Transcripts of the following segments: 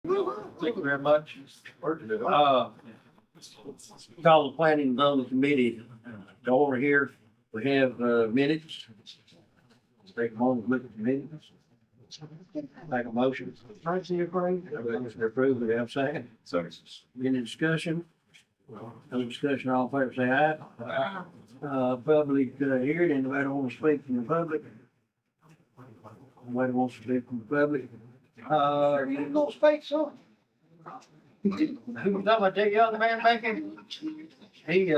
Thank you very much. Call the planning and zoning committee, go over here. We have, minutes. Take a moment, to look at the minutes. Make a motion. I see your brain. Motion to approve, we have a second. Sorry. Any discussion? No discussion, all in favor, say aye. Public, hearing, anybody want to speak from the public? Nobody wants to speak from the public? You gonna speak, son? Who's talking about that young man back in? He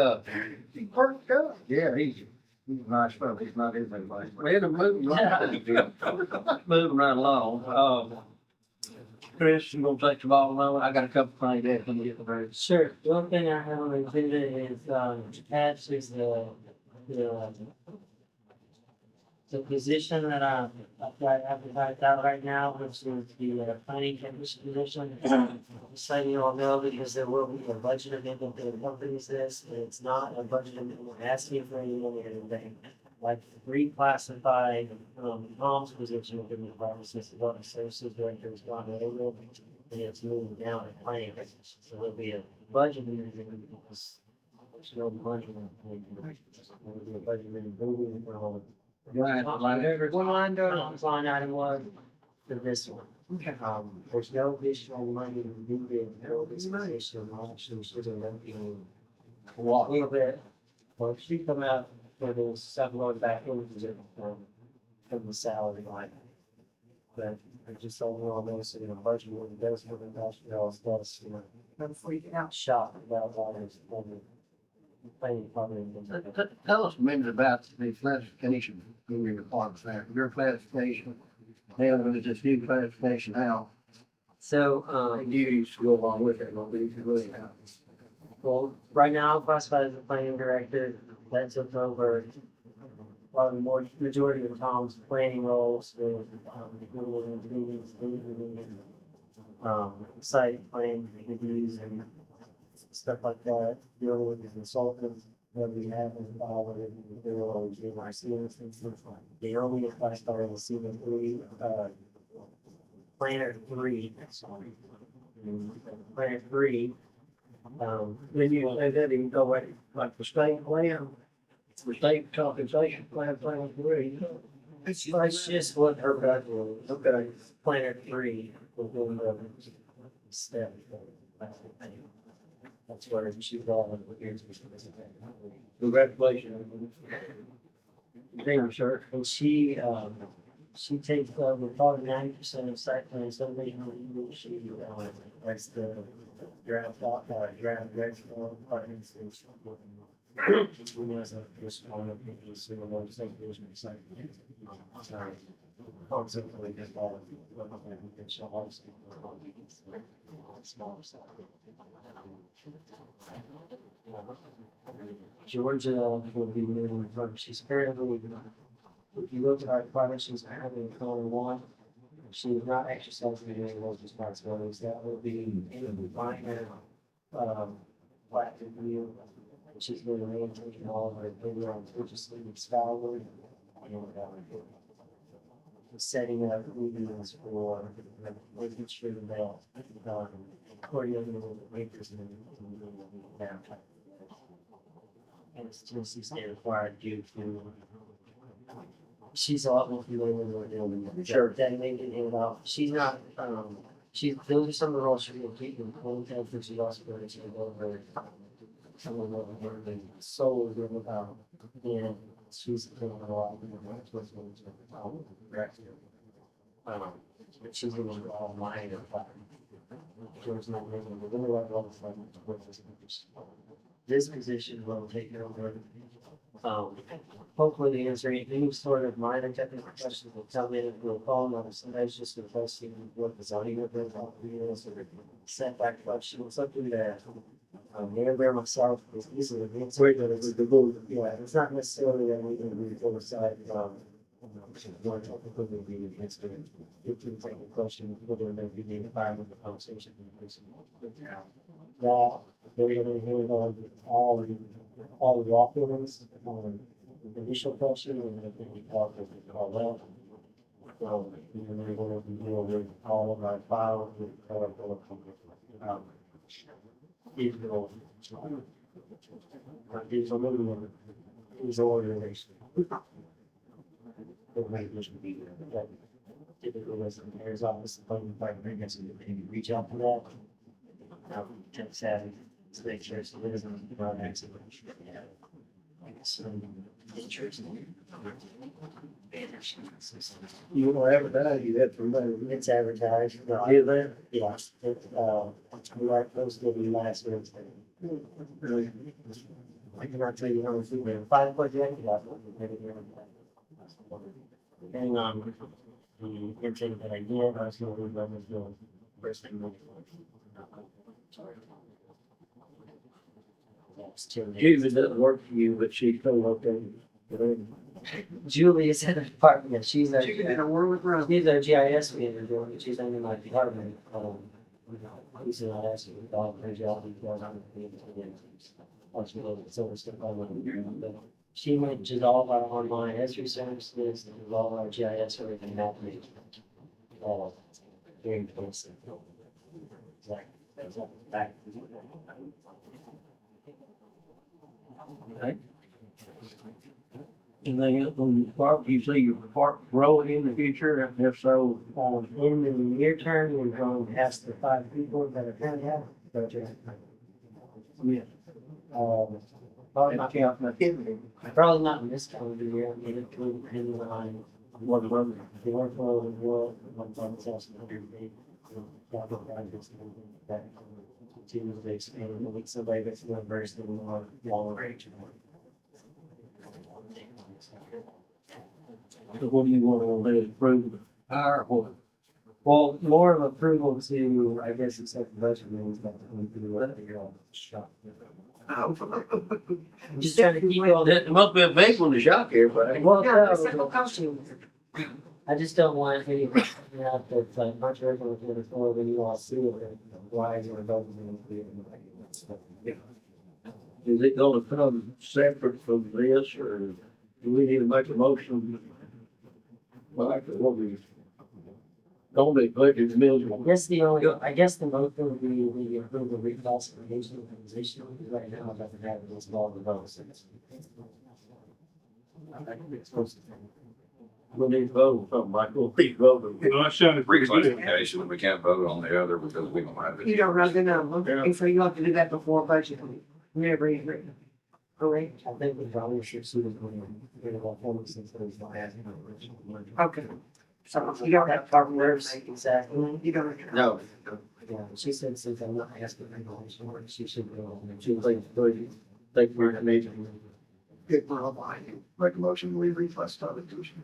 perked up. Yeah, he's a nice fellow. He's not his anybody. We're moving right, moving right along. Chris, you gonna take the ball now? I got a couple things that can get the road. Sure. The one thing I have on the agenda is, actually the position that I've got advertised out right now, which is the planning commission position. Just so you all know, because there will be a budget amendment that accompanies this, and it's not a budget amendment asking for any money or anything. Like reclassified, Tom's position within the Department of Development Services Director has gone over, and it's moving down to planning commission. So there'll be a budget amendment because there's no budget. There'll be a budget amendment. Right, One line item was for this one. There's no additional money needed for this position, actually, should have been a little bit. Well, it should come out for the stuff going back into from the salary line. But I just don't know, this, budget, when it does have industrial stuff, I'm freaking out, shocked about all this. Tell us a minute about the classification in your department there. Your classification, there's this new classification now. So, Duties to go along with it, what we really have. well, right now I'm classified as the planning director. That took over probably more majority of Tom's planning roles with site plan reviews and stuff like that. Dealing with the consultants that we have involved with it, they're always doing our CNS things. They only classified as CN3, planner 3. Sorry. Planner 3. Then you say that you go back, like the state plan, the state compensation plan 3. It's just what her budget is. Okay. Planner 3 within the step. That's where she's all in years. Congratulations. Thank you, sir. And she takes over probably 90% of site plan subdivision review. She writes the draft partners and she knows that this one of the single subdivision site. Sorry. Constantly get all of the smaller side. Georgia will be moving from, she's currently, if you look at our department, she's currently in color 1. She is not exercising any of those responsibilities. That will be in the minor, plat review. She's going to maintain all of her opinion on purchasing Skyward and setting up meetings for making sure that coordinating with the makers and downtime. And it's Tennessee State required due to. She's a lot more familiar with what we're doing. Sure. That made it involved. She's not. Those are some of the roles she's going to keep in contact, but she's also going to go over some of what we're doing. So we're doing about, and she's doing a lot of what's going to. But she's going to go online and George's not making the really right role for this position will take over. Hopefully answer any sort of minor technical questions that come in and we'll call them. Sometimes just requesting what the zoning of the is or setback questions, something that Mayor myself is easily answered. Yeah, it's not necessarily that we can be oversight. More technically, we answer it. If you take a question, whether or not you need to fire with the conversation. That they're going to handle all the walk-ins, the initial question, and then we call that. So, we're gonna be dealing with all of our files with digital. Digital living is organization. It might just be that typically as the mayor's office, the planning department, I guess, maybe reach out to that. Now, tech savvy, to make sure so it doesn't run accident. Yeah. Some interest. You want to advertise, you have to remember. It's advertised. Is that? Yes, we are posted in last Wednesday. Really? I cannot tell you how much we made. 5 projects, yeah. Depending on the intake that I get, I was gonna leave them as the first thing. Julie doesn't work for you, but she's still located. Julie is in the department, she's our, You can work with Rome. she's our GIS manager, she's under my department. He's not asking about her job, he goes on the so we're still on, but she manages all of our online ESRI services, and all of our GIS, everything that management. Very close. Exactly. Back. Okay. Anything else on the park? You see your park growing in the future? And if so, In the near term, we're going to ask the 5 people that are currently have the project. yeah. Probably not, Count my kid. probably not in this calendar year, I mean, it could depend on What the weather? the workload and what, one's else in every day. Capital projects and everything like that. Continue to expand, and with somebody that's more versed in more long range. So what do you want to do? Approve our what? Well, more of approval to, I guess, accept the budget means that we do whatever you're on shop. Just trying to keep all that. It must be a big one to shock everybody. Well, Yeah, no, it's a costume. I just don't want any, out that's like controversial with the floor when you all see it, why is it voting in Is it gonna come separate from this, or do we need to make a motion? Well, actually, what we, don't be budget miserable. I guess the motion would be the approval reclassification of the position, because right now, it doesn't have this ball of votes. I think it's supposed to. We need to vote on something, Michael. We vote. Well, that sounded pretty good. Reclassification, we can't vote on the other because we don't have You it. don't know the number, and so you have to do that before budget. Never agree. Correct? I think we probably should see the, about 46 days, not asking for original money. Okay. So you don't have to talk words. Exactly. You don't. have to- No. Yeah, she said since I'm not asking for information, she should go. She thinks, think we're gonna need to. Good for a line. Make a motion, we reclassify the tuition.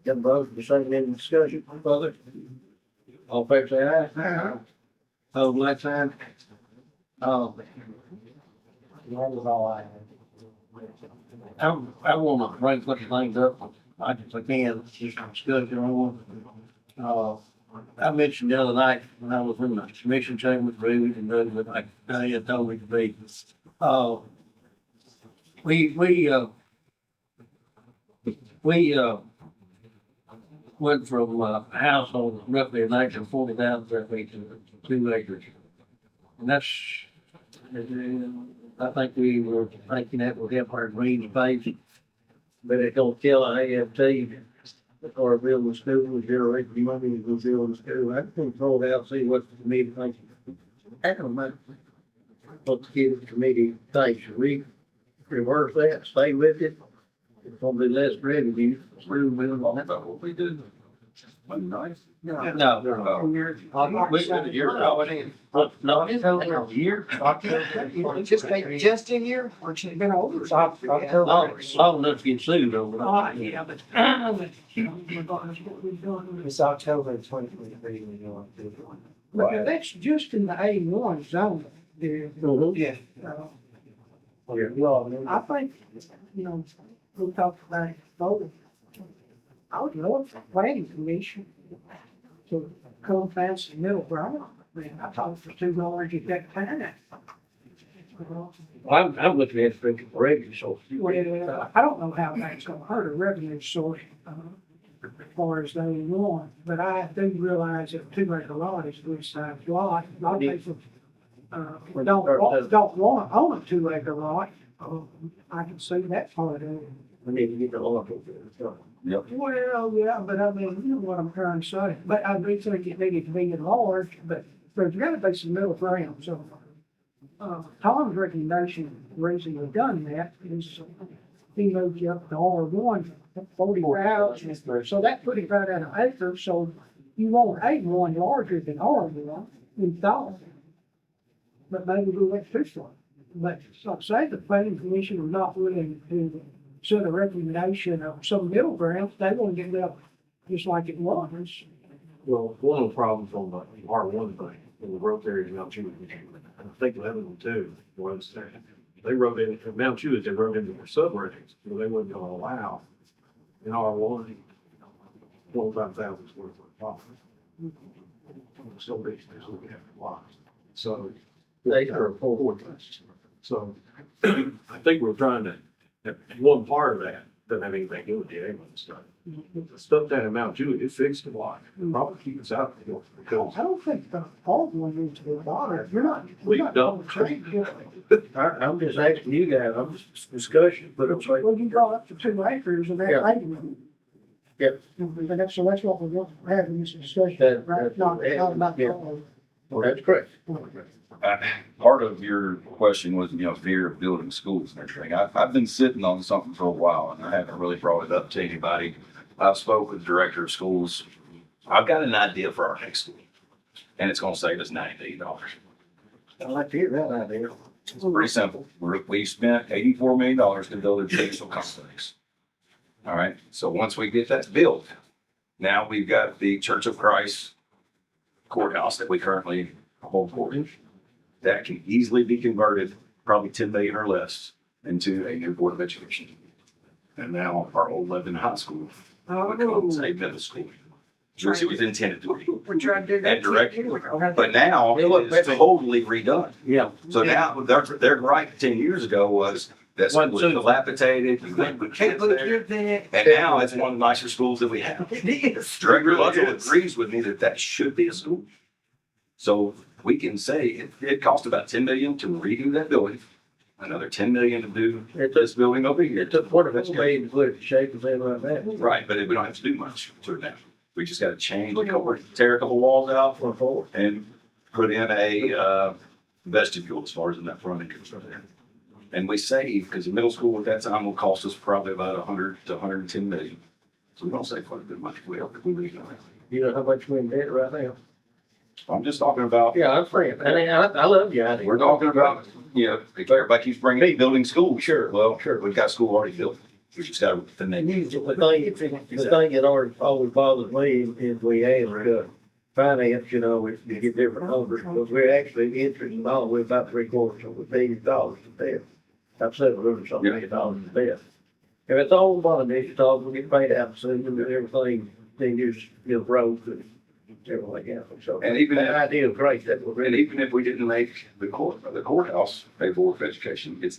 Get a vote, the same in discussion, further. All in favor, say aye. Aye. Hold like sign. That was all I had. I wanna bring a couple things up, I just can, just some discussion on. I mentioned the other night when I was in the commission chamber with Rude and Doug, but like, they had told me to be. We went from a house on roughly an acre, 40,000 square feet to 2 acres. And that's, I think we were thinking that would help our green space. But it don't kill an AFT or building a school, generate money to go build a school. I can control out, see what the committee thinks. I don't know what the committee thinks. Should we reverse that, stay with it? It's gonna be less revenue. That's what we do. Nice. No. No. October. Year? Just in here, or should have been older? October. Long enough to get sued over that. Yeah, but. It's October 2023 when you want to do it. But that's just in the A1 zone. Mhm. Yeah. You all know. I think, we talked about it, voting. I would love the planning commission to come fast and middle ground. Man, I thought for $2 at that time. I'm looking at it for revenue source. Well, I don't know how that's gonna hurt a revenue source. far as they want, but I do realize that 2 acre lot is a good sized lot. A lot of people, don't want to own a 2 acre lot. I can see that part of it. We need to get the law. Well, yeah, but I mean, you know what I'm trying to say, but I do think it needed to be enlarged, but there's gotta be some middle ground, so. Tom's recommendation, the reason we've done that is he moved you up to R1, 40,000, so that put it right at an acre, so you want A1 larger than R1, in thought. But maybe we went too far. But like I say, the planning commission was not willing to set a recommendation of some middle ground, they want to get left just like it was. Well, one of the problems on the R1 thing, in the growth area of Mount Chew, and I think the other one too, was that they wrote in, Mount Chew, they wrote into their subregs, so they wasn't gonna allow in R1, 25,000 square foot property. So they have lots. So they are full. So I think we're trying to, one part of that doesn't have anything to do with the ambulance stuff. The stuff down in Mount Juliet, it fixed a lot. Probably keep us out of the because I don't think the R1 needs to be bothered, you're not. We you're not don't. gonna change it. I'm just asking you guys, I'm just discussion, but it's like. Well, you brought up to 2 acres and that Yeah. lady. Yep. And that's what we're having this discussion, That- right? Not about yeah. the. That's correct. Part of your question was, fear of building schools and everything. I've been sitting on something for a while and I haven't really brought it up to anybody. I've spoke with the director of schools. I've got an idea for our next school and it's gonna save us $90 million. I like to hear that idea. It's pretty simple. We spent $84 million to build a judicial complex. All right, so once we get that built, now we've got the Church of Christ courthouse that we currently hold court in. That can easily be converted, probably 10 million or less, into a new Board of Education. And now our old Lebanon High School becomes a middle school, which it was intended to be. We're trying to do that. And directly. But now it is totally redone. Yeah. So now their gripe 10 years ago was that school was dilapidated, you couldn't put kids there. And now it's one of the nicer schools that we have. It is. Director Ludlow agrees with me that that should be a school. So we can say it cost about 10 million to redo that building, another 10 million to do this building over here. It took part of its way to put it in shape and things like that. Right, but we don't have to do much to it now. We just gotta change a couple, tear a couple walls out and put in a vestibule as far as in that front entrance right there. And we save, because the middle school at that time will cost us probably about 100 to 110 million. So we don't save quite a bit of money. We redo it. You know how much we invest right now? I'm just talking about, Yeah, I'm saying, I love you idea. we're talking about, if everybody keeps bringing building schools. Sure. Well, we've got school already built. We just gotta, the name. The thing that always bothers me is we ask, finance, we get different numbers, but we're actually interested all the way about $750 million in debt. I've said $100 million in debt. If it's all bond, it's all, we get paid out soon and everything, then you just, roads and everything else. So And even that if, idea is great, that we're and really. even if we didn't make the courthouse a board of education, it's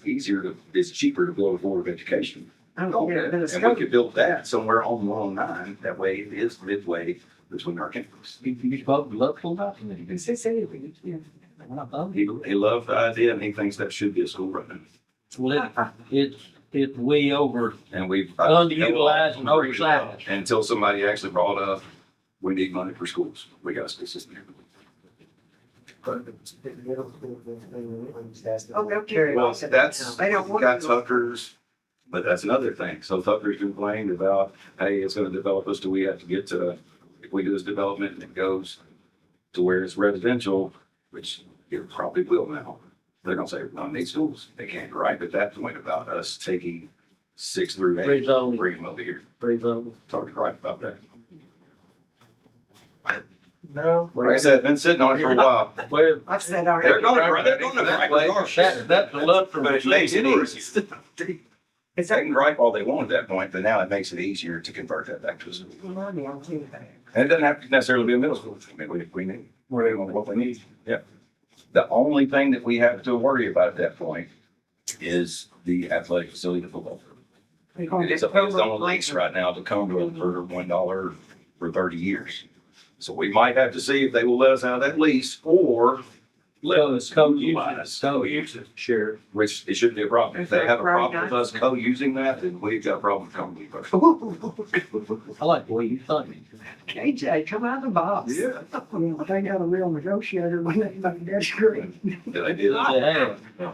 cheaper to build a board of education. And we could build that somewhere on 109, that way it is midway between our campus. You spoke to Love about He loved the idea and he thinks that should be a school right now. Well, it's way over. And we've. Underutilized and oversized. Until somebody actually brought up, we need money for schools. We got a school system here. Well, that's, They don't want got to. Tucker's, but that's another thing. So Tucker's complained about, hey, it's gonna develop us, do we have to get to, if we do this development and it goes to where it's residential, which it probably will now. They're gonna say, no, need schools. They can't gripe at that point about us taking 6 through 8, Rezone. bring them over here. Rezone. It's hard to gripe about that. No. Like I said, been sitting on it for a while. Well, I've said They're gonna gripe regardless. that's the love for But it makes it easy. easy. They can gripe all they want at that point, but now it makes it easier to convert that back to a school. And it doesn't have to necessarily be a middle school. I mean, we need, what we need, yeah. The only thing that we have to worry about at that point is the athletic facility, the football field. It is on a lease right now to Cumberland for $1 for 30 years. So we might have to see if they will let us out of that lease or let us co-utilize. Co-usage, sure. Which it shouldn't be a problem. If they have a problem with us co-using that, then we've got a problem with Cumberland. I like the way you think. KJ, come out of the box. Yeah. They got a real negotiator when they made that screen. They did. Yeah. Huh?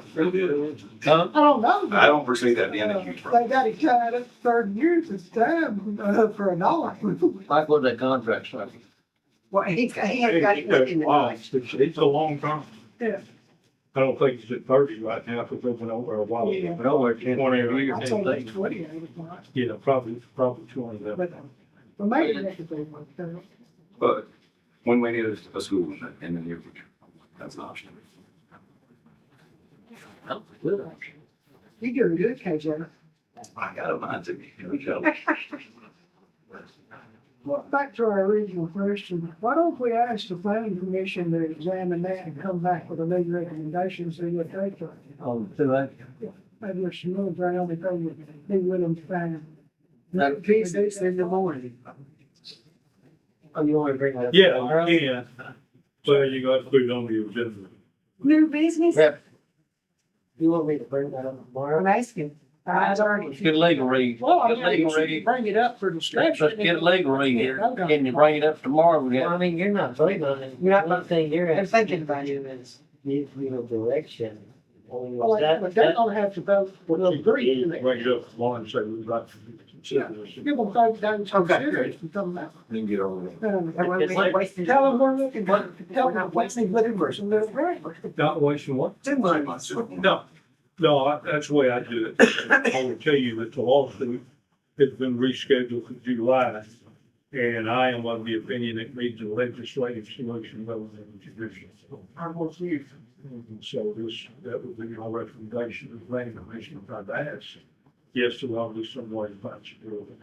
I don't know. I don't foresee that being a huge problem. They got it tied up 30 years this time, for $1. Like what that contract say? Well, he ain't got it within the Wow, night. it's a long time. Yeah. I don't think it's at 30 right now, because they've been over a while. Yeah. But over 10 years. I told him 28 is fine, Yeah, probably 20 of them. but, well, maybe that could be one thing. But when we need a school in the near future, that's an option. You doing good, KJ. I got a mind to me. Here we go. Well, back to our original question, why don't we ask the planning commission to examine that and come back with a new recommendation, see what they think? Maybe there's some little ground that they would be willing to find. That- Piece this in the morning. Oh, you wanna bring that up? Yeah, tomorrow? yeah. Well, you got to put it on the agenda. New business? Yeah, You want me to bring that up I'm tomorrow? asking. I already. get a legal read. Well, I Get a mean, you legal should read. bring it up for discussion. Let's get a legal read here. Can you bring it up tomorrow? We Well, I got, mean, you're not voting on it. You're not The only thing you're I'm asking thinking about to do is give legal direction. Only Well, was but they're that, gonna have to vote for the agree. Bring it up tomorrow and say we'd like to consider this. Give them vote down to consider it and come back. Then get over it. Tell them we're looking, tell them we're looking for some little grant. Not wasting what? 2 months. No, that's the way I do it. I will tell you that the lawsuit has been rescheduled for July. And I am of the opinion it needs a legislative solution rather than judicial. I'm with you. So that would be my recommendation to the planning commission, if I'd ask. Yes, there will be some way to find security.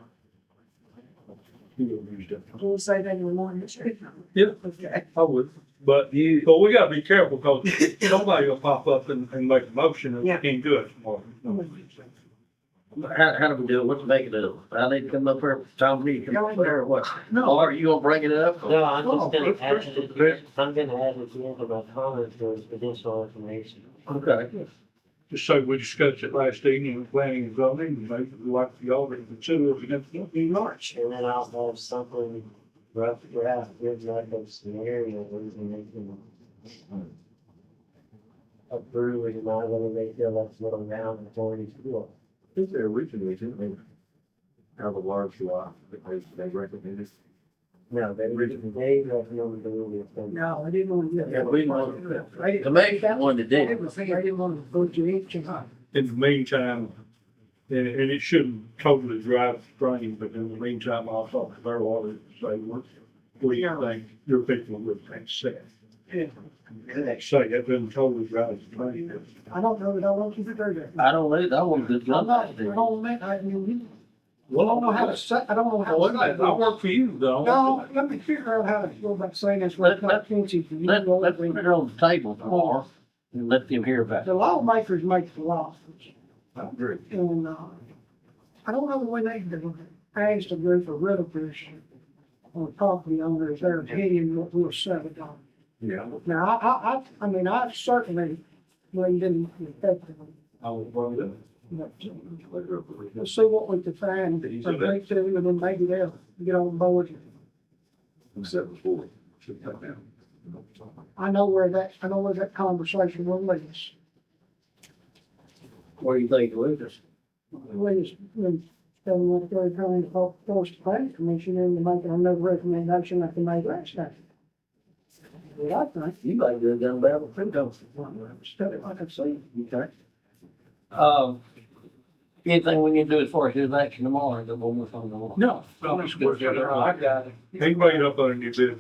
He will use that. We'll say that in the morning. Yeah. Okay. I would, but we gotta be careful, because somebody will pop up and make a motion and we Yeah. can't do it tomorrow. how do we do it? What's the make it up? I need to come up here, Tom, me, come up here or what? Or are you gonna bring it up? or- no, I'm just gonna Oh, add it, at the end. I'm gonna add it at the end of my comments for additional information. Okay. Just so we discussed it last evening in planning and zoning, and maybe we'd like y'all to consider it in March. And then I'll have something rough draft, written up of scenarios and they can approve or deny whether they feel that's what around authority school. I think they originally didn't have a large lot that they recommended. No, they recommended the rule of. No, I didn't want to do Yeah, that. we want, the main one that did It it. was, I didn't want to go to each and In the meantime, and it shouldn't totally drive the train, but in the meantime, I'll talk to their lawyer and say, what do you think your people would think said? Yeah. Say, it doesn't totally drive the train. I don't know that I want you to do that. I don't know, I want to I'm do not, that. I don't mean, I mean, I don't know how to say, I don't know how to say. I work for you, though. No, let me figure out how to go about saying this without offensive to you. Let's put it on the table tomorrow and let them hear about The it. lawmakers make the laws. I agree. And, I don't know when they do it. I asked a group of realtors or property owners, their opinion, what we'll set it on. Yeah. Now, I mean, I certainly believe in effectively, I will bring it but we'll see what we can find, agree to, and then maybe they'll get on board. Except before, should come down. I know where that conversation will lead us. Where do you think, Lucas? Lead us, when they're trying to force the planning commission into making another recommendation that they made last time. What I think. You might have done better with them, don't Study like I've seen. you? Okay. Anything we need to do as far as his action tomorrow, that we'll move on tomorrow? No. I got it. He bring it up on a new business.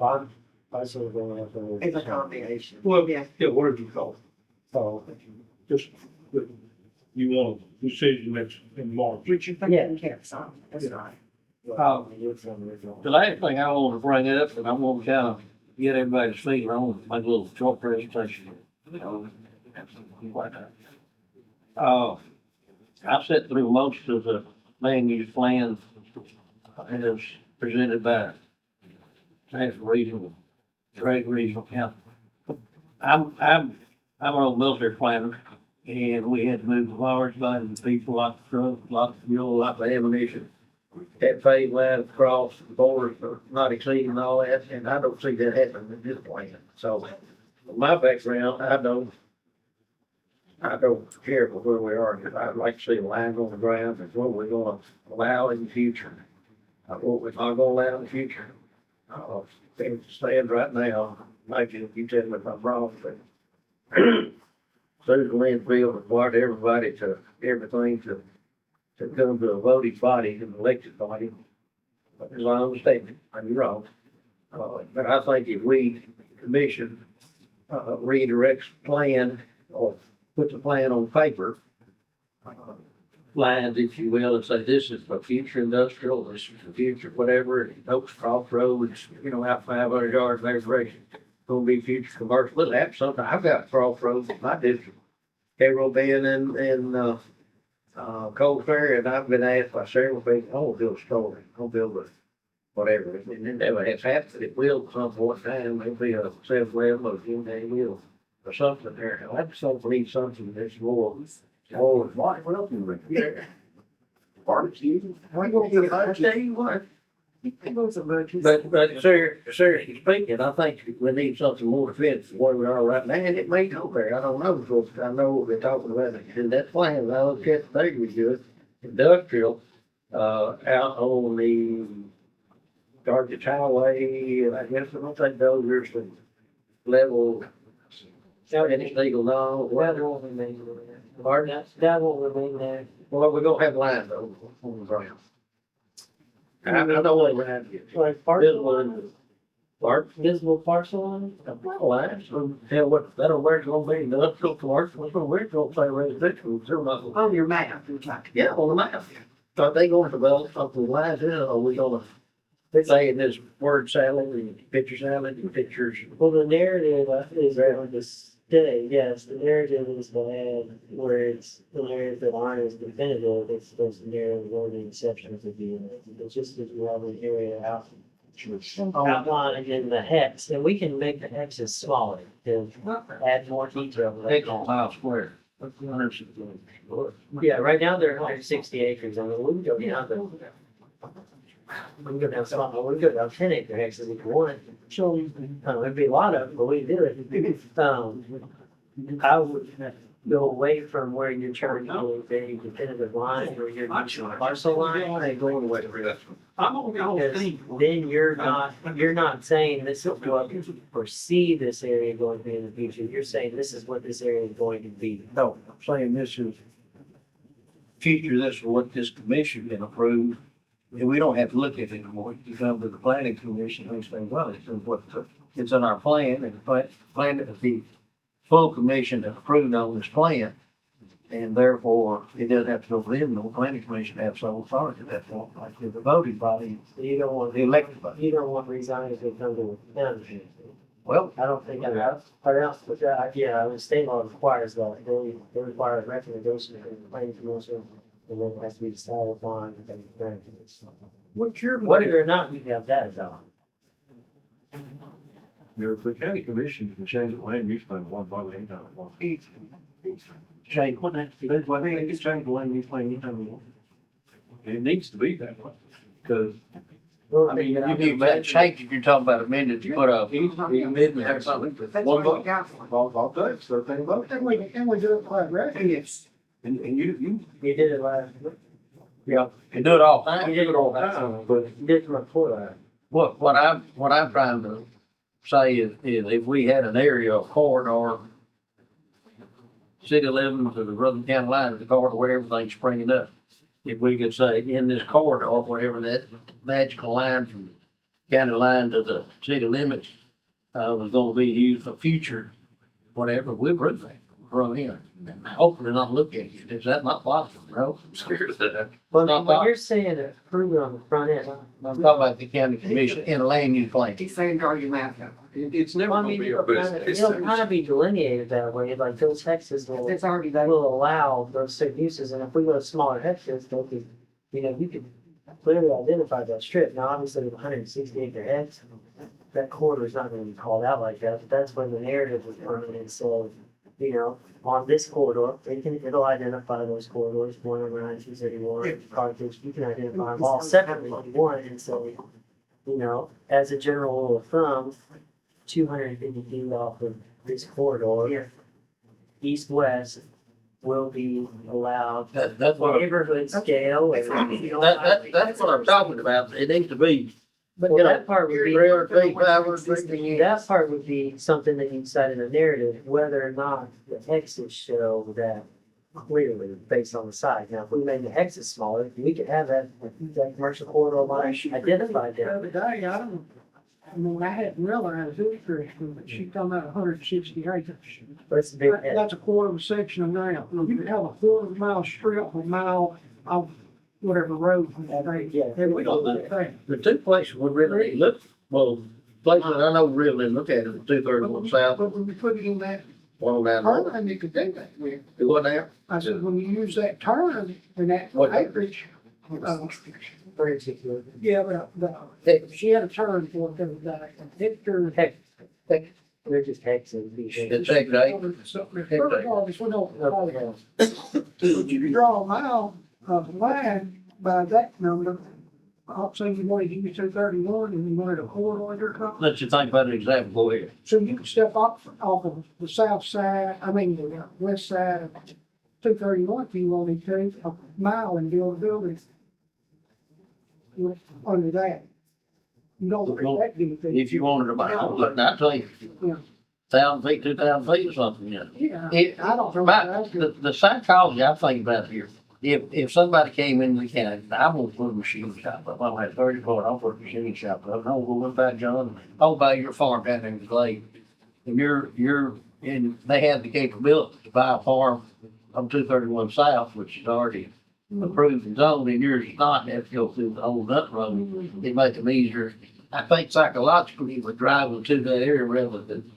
I sort of going up there. It's a combination. Well, Yeah. yeah, what did you call it? So, Just, you want a decision that's in March. Which you think Yeah. you can't sign, that's right. The last thing I want to bring up, and I'm gonna kind of get everybody to speak, I want to make a little short presentation. I sat through most of the land use plan as presented by Transfer Regional, Trade Regional Council. I'm an old military planner, and we had to move large bodies of people, lots of trucks, lots of fuel, lots of ammunition. That phase line across the borders are not exceeding all that, and I don't see that happening in this plan. So, from my background, I don't care for where we are, because I'd like to see a line on the ground, and what we're gonna allow in the future. What we're not gonna allow in the future. Things stand right now, maybe you tell me if I'm wrong, but Susan Linfield required everybody to, everything to come to a voting body, an elected body. As I understand it, I may be wrong. But I think if we, commission, redirects the plan, or puts a plan on paper, lines, if you will, and say, this is for future industrial, this is for future whatever, Oaks Crossroads, out 500 yards in every direction. Gonna be future commercial, it'll have something, I've got Crossroads in my district, Cairo Bend and Cold Ferry, and I've been asked by several people, I wanna build a store, I wanna build a whatever, and then never has happened, it will at some point in time, maybe a 7-Eleven or Jim will, or something there, I just don't need something that's more, Why, what else you bring? yeah. Barbecue? I tell you what. But seriously speaking, I think we need something more defensive than where we are right now, and it may go there, I don't know, because I know what we're talking about, and that plan, I look at the thing we do, industrial, out on the Carthage Highway, and I guess I don't think those are the level, and it's legal now, That won't remain there. pardon? That won't remain there. Well, we're gonna have lines on the ground. I know what we're having. Like visible parcel on it? Lines, tell what, that'll where it's gonna be, industrial, commercial, where it's gonna say residential, they're not gonna. On your map, you're talking. Yeah, on the map. Are they going to develop something with lines in it, or are we gonna say in this word salad and pictures? Well, the narrative is going to stay, yes, the narrative is to add where it's, the narrative that aren't as definitive, it's those narrative where the exceptions would be in it. It's just that you have an area out, outlined in the hex, and we can make the hexes smaller to add more detail. Take on mile square. Yeah, right now they're 160 acres, and we can go down to, we can go down some, we can go down 10-acre hexes if you want. So, It'd be a lot of them, but we do it. I would go away from where you're trying to do a definitive line, where you're using a parcel line. I ain't going away from that. Because then you're not saying this is what you foresee this area going to be in the future. You're saying this is what this area is going to be. No, I'm saying this is future, this is what this commission can approve. And we don't have to look at it anymore. You come to the planning commission and say, well, it's in our plan, and the plan that the full commission has approved on this plan. And therefore, it doesn't have to go to them, the planning commission has sole authority at that point, like the voting body, So you don't want, the elected body. you don't want resigns to come to the town. Well, I don't think yeah, I mean, state law requires that, they require a recommendation from the planning commission, and then it has to be decided upon, and then granted. what's your? Whether or not we have that is on. The county commission can change the land use plan one by one, one. change, what that, That's why they can change the land use plan anytime they want. It needs to be that way, because I mean, you need that change, if you're talking about amended, you put a, amendment or something. That's one what vote, we got for. all day, so they vote. Can we do it like that? Yes. And you You did it last, Yeah, you do it all the you time. did it all that time, but you did it before that. What I'm trying to say is if we had an area of corridor, city limits to the Rutherford County line is the corridor where everything's springing up. If we could say in this corridor, whatever that magical line from the county line to the city limits, was gonna be used for future, whatever, we approve that. from here. Hopefully not look at you. Is that not possible, bro? I'm scared of that. Well, Not when that. you're saying approve it on the front end, I'm talking about the county commission in a land use plan. He's saying, draw your map out. It's never well, I gonna mean, be a it'll kind of, it's- it'll kind of be delineated that way, like those hexes will, It's already there. will allow those certain uses, and if we go to smaller hexes, they'll be, you know, you could clearly identify that strip. Now, obviously, with 160 acre hex, that corridor is not gonna be called out like that, but that's when the narrative was permanent, so, you know, on this corridor, it'll identify those corridors, 109, 231, Carthage, you can identify them all separately if you want, and so, you know, as a general rule of thumb, 250 feet off of this corridor, east-west will be allowed That's what, neighborhood scale. that's what I'm talking about. It needs to be, But you know, that part would be. 300 feet, 500 feet. That part would be something that you decide in a narrative, whether or not the hexes show that clearly based on the side. Now, if we made the hexes smaller, we could have that commercial corridor line identified The there. other day, I mean, I hadn't realized it was Christian, but she talking about 160 acres. But it's a big, That's a quarter of a section of ground. You could have a quarter of a mile strip, a mile of whatever road. Yeah. Every thing. the two places we really look, well, places I know really look at it, 231 south, But when you put it in that one down there. turn, you could do that with. Do what now? I said, when you use that turn and that What? acreage, particular. yeah, but she had a turn for it the other day. And Victor. Hex, they're just hexes. these days. It's hex eight. Regardless, we don't call it. Okay. But you can draw a mile of line by that number. I'll say you wanted to use 231 and you wanted a corridor or something. Let you think about an example, go ahead. So you can step off of the south side, I mean, the west side of 231 if you wanted to, a mile and build a building. Under that. You don't want that big thing. If you wanted to buy, look, I tell you, Yeah. 1,000 feet, 2,000 feet or something, you know. Yeah, It, I don't know. the psychology I think about here, if somebody came in the county, I'm gonna put a machine shop up, I'm at 34, I'll put a machine shop up, and I'll go with that, John, I'll buy your farm down there in the Glade. And and they have the capability to buy a farm on 231 South, which is already approved and zoned, and yours is not, have to go through the whole nut road, it make them easier. I think psychologically, we're driving to that area rather than,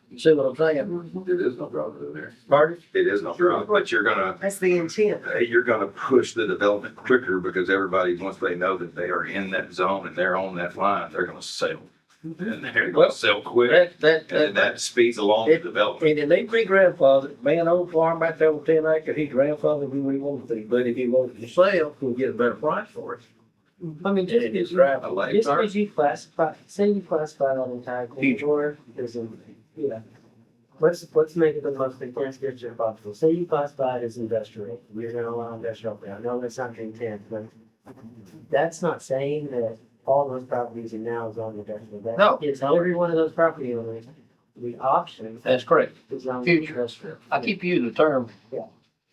you see what I'm saying? It is no problem in there. Pardon? It is no problem, but That's the intent. you're gonna push the development quicker because everybody, once they know that they are in that zone and they're on that line, they're gonna sell. And they're gonna sell quick, and that speeds along the development. And it need to be grandfathered, man, old farm back there with 10 acres, he grandfathered, we want to, but if he wants to sell, we'll get a better price for it. I mean, And it's just driving. I like just because you classify, say you classify that entire Future. corridor, there's a, yeah. Let's make it the most intense district possible. Say you classify it as industrial, you're gonna allow industrial there. I know that's not the intent, but that's not saying that all those properties are now zoned industrial. That No. gives every one of those property owners the option That's correct. to zone Future. industrial. I keep using the term Yeah.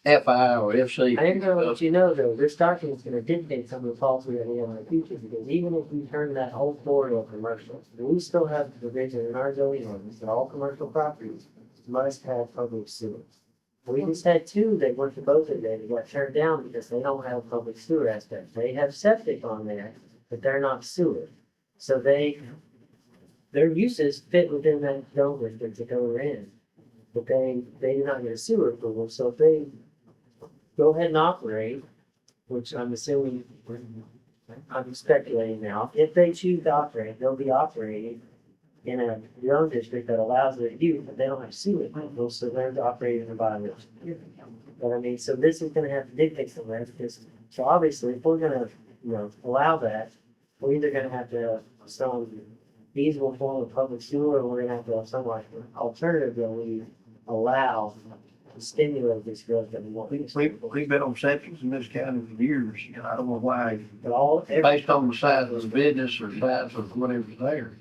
FI or FC. I am gonna let you know though, this document's gonna dictate some of the policy that we have in the future, because even if we turn that whole corridor commercial, we still have the provision in our zoning ordinance that all commercial properties must have public sewer. We just had two that went to both of them, that got turned down because they don't have public sewer aspect. They have septic on there, but they're not sewer. So their uses fit within that zone district that they were in. But they did not get a sewer approval, so if they go ahead and operate, which I'm assuming, I'm speculating now, if they choose to operate, they'll be operating in a zone district that allows their use, but they don't have sewer, so they're operating in a violation. But I mean, so this is gonna have to dictate some of that, because, so obviously, if we're gonna, allow that, we're either gonna have to have some feasible form of public sewer, or we're gonna have to have some like alternative that we allow to stimulate this growth that we want. We've been on septics in this county for years, and I don't know why, But based on the size of the business or size of whatever's there.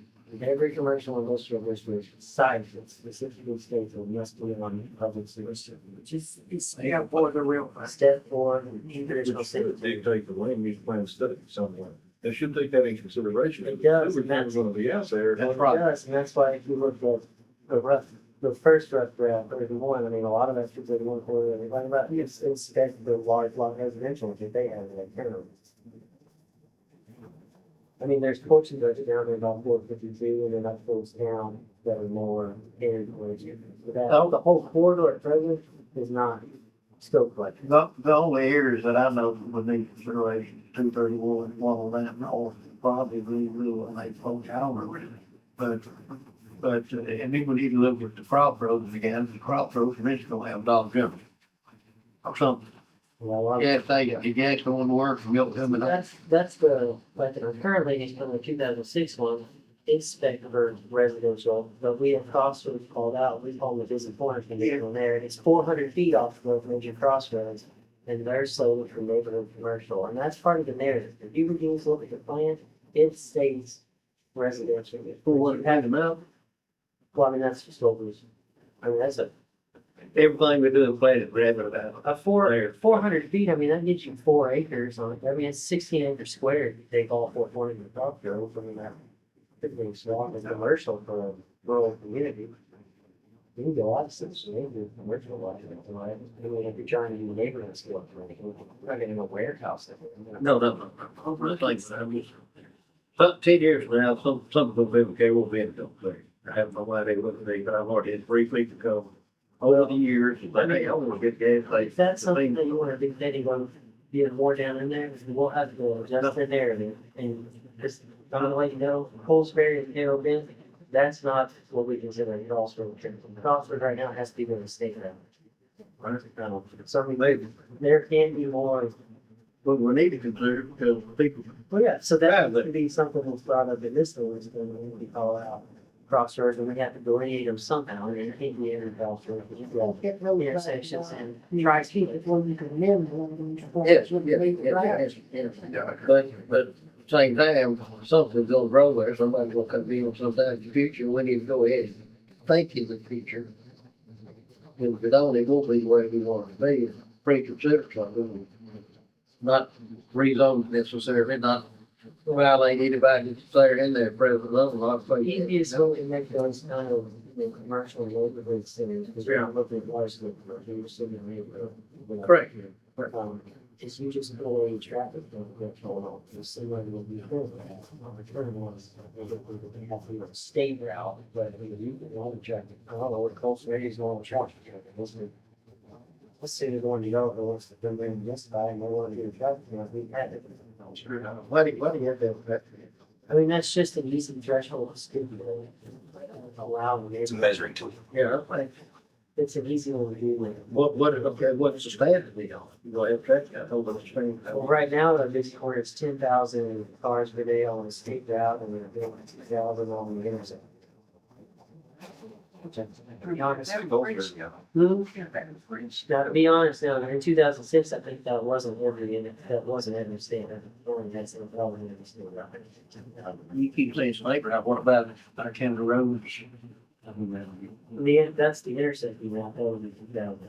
every commercial industrial district site that specifically states it must be on public sewer system, which is Yeah, boy, they're real. step four, traditional Which city. should dictate the land use plan study somewhere. They should take that into consideration. It does, and Everything's gonna be out there. That's right. It does, and that's why if you look at the rough the first rough draft, 31, I mean, a lot of that's 231 quarter, like about, it's the large lot residential that they have in that town. I mean, there's portions of it down there about 452, and then up those down that are more in, but that, the whole corridor at present is not scoped like. The only areas that I know would need consideration, 231, one of them, or probably Blue, and they folks, I don't know. But, and then we need to look at the crossroads again, the crossroads eventually gonna have Dollar General. Or something. Well, Yeah, you gas going to work, milk coming up. That's the, like, currently, on the 2006 one, it's spec for residential, but we have crossroads called out, we call them the busy corner condition there, and it's 400 feet off of major crossroads. And they're slowly for neighborhood commercial, and that's part of the narrative. If you reduce look at the plan, it stays residential. For what it had about, Well, I mean, that's just what was, I mean, that's everything we do in Planet, we have it about. a 400 feet, I mean, that gives you 4 acres on it. I mean, it's 16 acres squared. You take all 4 corners of the property, I mean, that could be small and commercial for a rural community. You can do a lot of stuff, so maybe commercial life, right? I mean, if you're trying to do neighborhood stuff, you're not getting a warehouse. No. It's like, I mean, but 10 years from now, some of them okay, will be in the play. I have no idea what they, but I've already had 3 feet to go. Over the years, but hey, I want to get gas. If that's something that you want to do, then you're going to be more down in there, we'll have to adjust the narrative. And just, I'm gonna let you know, Coles Ferry and Carroll Bend, that's not what we consider a crossroad. Crossroad right now has to be in the state route. So I mean, Maybe, there can be more. but we need to consider because people, Well, yeah, so Yeah, that but- would be something that's brought up in this ordinance, then we call out crossroads, and we have to delineate them somehow, and it can't be every crossroad, but you've got Get those back. intersections and Try to keep it when you can amend one. but same time, something's gonna grow there, somebody's gonna come in sometime in the future, we need to go ahead and think in the future. And if it only won't be the way we want it to be, reconsider something, not rezone necessarily, not violate anybody that's there in there, present level, not say. easiest way to make those kind of, commercial neighborhood centers, because we're not looking at largely commercial city neighborhood. Correct. Is you just put a traffic control on, the similar will be on the turn ones. They have to state route, but you can only traffic, I don't know what Coles Ferry is going to traffic. Let's say they're going to Yellow, wants to come in yesterday, and they want to get a traffic, we had it. Why do you have that? I mean, that's just an easy threshold to stipulate. Allow the It's a neighborhood. measuring tool. Yeah, I think, It's an easy one to do with. what's the standard deal? You go ahead and check that, hold on the screen. Well, right now, the big corner is 10,000 cars per day on the state route, and we're doing 2,000 on the interstate. To be honest, now, to be honest, now, in 2006, I think that wasn't every state, that only had some problem in the state route. You keep saying sniper, what about our county roads? That's the intersecting route, that would be 2,000.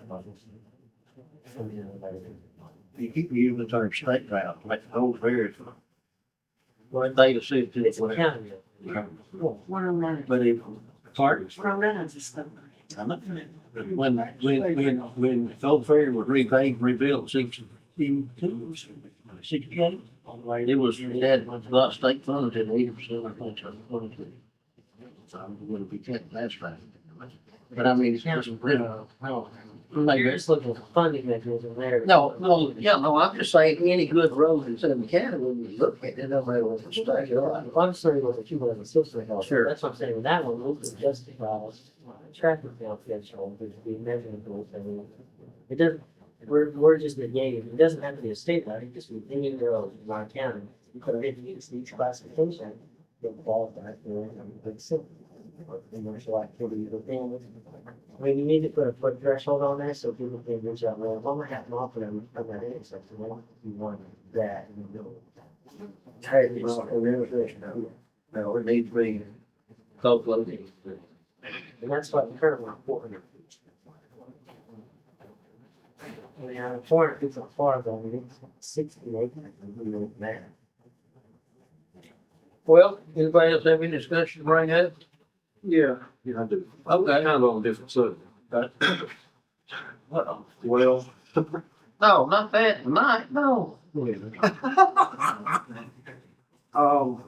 You keep using the term state route, like the whole various. Well, data says It's a county road. One of them, but if, pardon? runs and stuff. When Old Ferry was repainted, rebuilt, 62, 68, it had a lot of state funds in 80%, I think, so 22. So I'm gonna be getting that's fine. But I mean, it's just, You're maybe, just looking for funding mechanism there. no, I'm just saying, any good road in Southern County, when you look at it, no matter what the state, you're right. I'm sorry, with the 260 health. Sure. That's what I'm saying, with that one, we can justify traffic count threshold, which would be measurable thing. It doesn't, we're just negating, it doesn't have to be a state route, it just be any road in our county. You could have used each classification, to qualify for big city. Or commercial activity, but then, I mean, you need to put a foot threshold on there so people can reach out, well, if I'm gonna have an offer them from that intersection, well, you want that in the middle. No, it needs to be close located. And that's what the current one, 400 feet. I mean, 400 feet's not far, but I mean, it's 60 acres, Well, anybody else have any discussion to bring up? Yeah, I do. Okay. Kind of on a different subject. Well, No, not that tonight, no. um,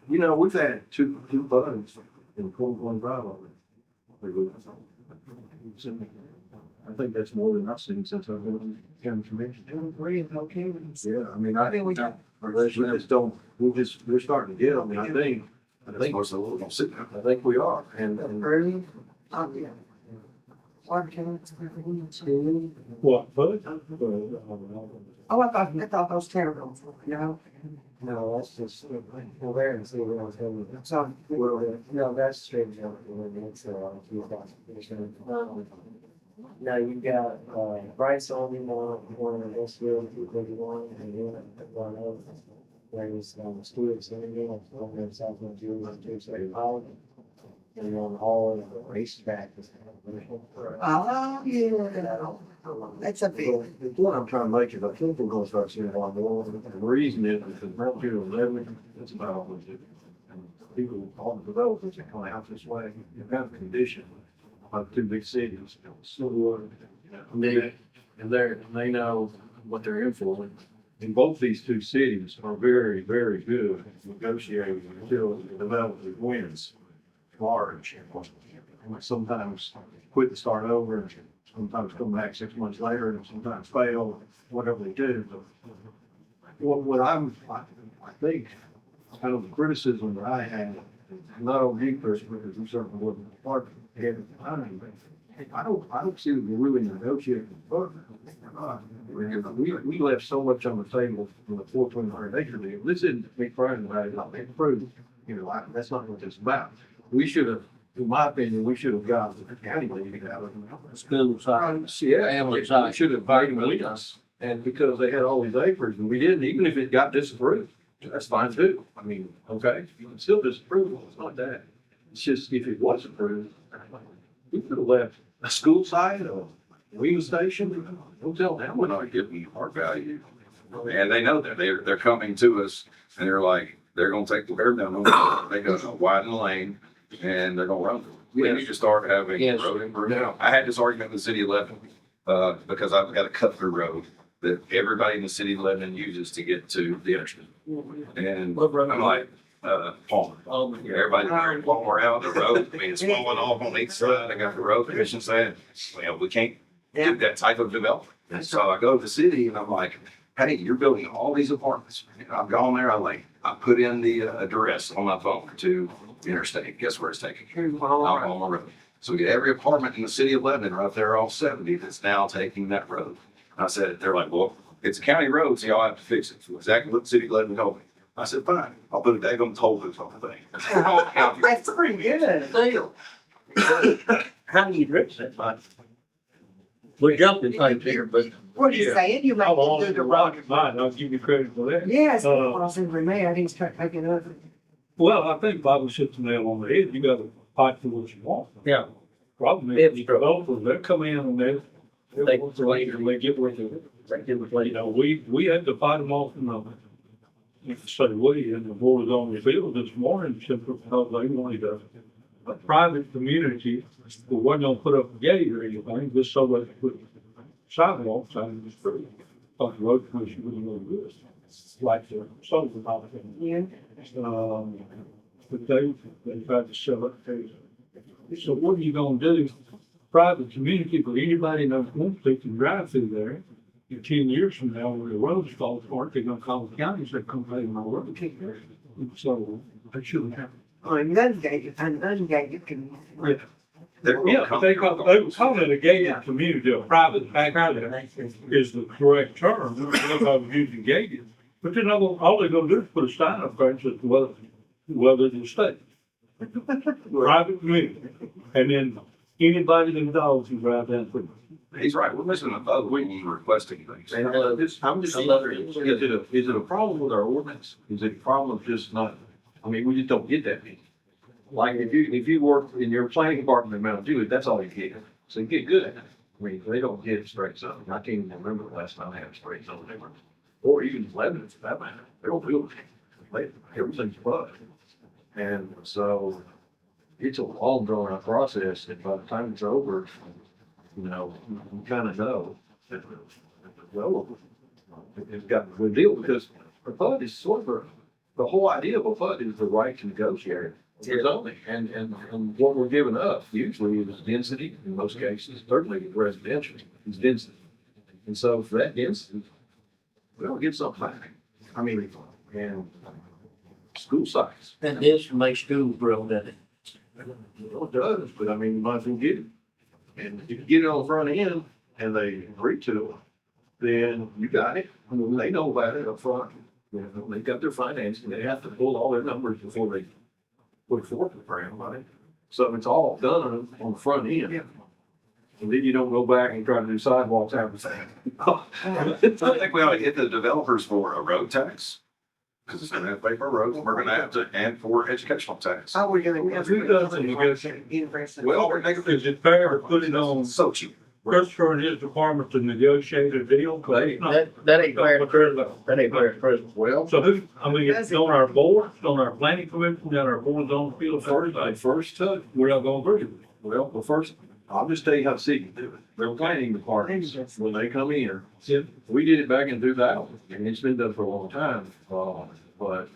we've had two bugs in Cold Drive already. I think that's more than I've seen since I've been on the county commission. Okay. Yeah, I mean, I think we got- we just don't, we're starting to get them, I think. That's most of what I'm sitting there. I think we are, and Early. Oh, yeah. Water tanks. What, bud? Oh, I thought those terrible, you know? No, that's just, we're there and see what else going on. So, No, that's straight up, it's, now you've got, Bryce only one of this year, 231, and then one of, there's, Stewart's in again, one of South Nigeria, 235. And then all of the racetrack is. oh, yeah. That's a big. the point I'm trying to make is I think we're gonna start seeing a lot more. And the reason is because around here in Lebanon, that's about all we do. And people, all the developers that come out this way, you have a condition of two big cities. So, and they know what they're in for. And both these two cities are very, very good at negotiating until the developer wins large. And sometimes quit and start over, and sometimes come back 6 months later, and sometimes fail, whatever they do. But I think, kind of the criticism that I had, not on you, Chris, because you certainly wasn't part of it at the time, but I don't see that we're really negotiating further. We left so much on the table from the 4,200 acre deal. This isn't me crying about it, it's approved. That's not what it's about. We should have, in my opinion, we should have got the county league out of it. School side. Yeah, Family we side. should have made them lead us. And because they had all these acres and we didn't, even if it got disapproved, that's fine too. I mean, okay, you can still disapprove it. It's not that. It's just if it was approved, we could have left a school site, a wheel station, hotel down. We're not giving our value. And they know that they're coming to us and they're like, they're gonna take the bare minimum, they're gonna widen the lane and they're gonna run through. We need to start having Yes. road improvement. I had this argument with the city of Lebanon, because I've got a cut through road that everybody in the city of Lebanon uses to get to the interstate. And What road? I'm like, Palmer. Everybody's wearing Palmer out the road, I mean, it's falling off on each side. I got the road commission saying, well, we can't do that type of development. And so I go to the city and I'm like, hey, you're building all these apartments. And I've gone there, I put in the address on my phone to interstate. Guess where it's taking? Out Palmer Road. So we get every apartment in the city of Lebanon right there, all 70, that's now taking that road. I said, they're like, well, it's a county road, so y'all have to fix it. So exactly what the city of Lebanon told me. I said, fine, I'll put a daggum toll booth on the thing. That's pretty good. Deal. How do you dress that much? We're jumping things here, but What are you saying? You might I'm on do the the rocket road. mine, I'll give you credit for that. Yes, when I was in Renee, I didn't start making up. Well, I think Bobby hit the nail on the head. You gotta fight for what you want. yeah, Problem is, It's the true. developers, they come in and they want to later, and they get what they want. You know, we had to fight them off in the say we, and the board was on the field this morning simply because they wanted a private community who wasn't gonna put up a gate or anything, just so they could put sidewalks out in the street. Thought the road commission was really good, like the social development. Yeah. But they tried to sell it to. So what are you gonna do? Private community, but anybody that wants to can drive through there. In 10 years from now, when the roads fall apart, they're gonna call the counties that come pay my road. So they shouldn't have. Ungated can. Yeah, but they would call it a gated community, a private factory is the correct term. Everybody was using gated. But then all they're gonna do is put a sign up there and say, whether the state. Private community. And then anybody that dogs can drive down through. He's right, we're missing a vote when you're requesting things. And I'm just wondering, is it a problem with our ordinance? Is it a problem of just not, I mean, we just don't get that many. Like if you work in your planning department in Mount Juliet, that's all you get. So you get good. I mean, they don't get straight zone. I can't even remember the last time I had a straight zone there. Or even Lebanon for that matter. They don't build it. Everything's flooded. And so it's a long drawn out process, and by the time it's over, you know, you kind of know that, well, it's got a good deal, because a PUD is sort of, the whole idea of a PUD is the right to negotiate for zoning, and what we're giving up usually is density, in most cases, certainly residential, is density. And so for that density, we don't get something back. I mean, and school size. And this makes schools real, doesn't it? Well, it does, but I mean, you might as well get it. And if you get it on the front end and they agree to it, then you got it. I mean, they know about it up front. You know, they got their financing. They have to pull all their numbers before they put forth the grant money. So it's all done on the front end. And then you don't go back and try to do sidewalks after that. I think we ought to hit the developers for a road tax. Cause it's gonna have to pay for roads, and we're gonna have to, and for educational tax. How are we gonna? Who does the negotiating? Well, we're making Is it fair to put it on so cheap. Christopher and his department to negotiate a deal? That ain't fair. That ain't fair, President. Well, So who, I mean, it's on our board, it's on our planning commission, on our boards on the field. first, We're not gonna agree with it. well, the first, I'll just tell you how the city do it. Their planning departments, when they come in, Yeah. we did it back in 2000, and it's been done for a long time, but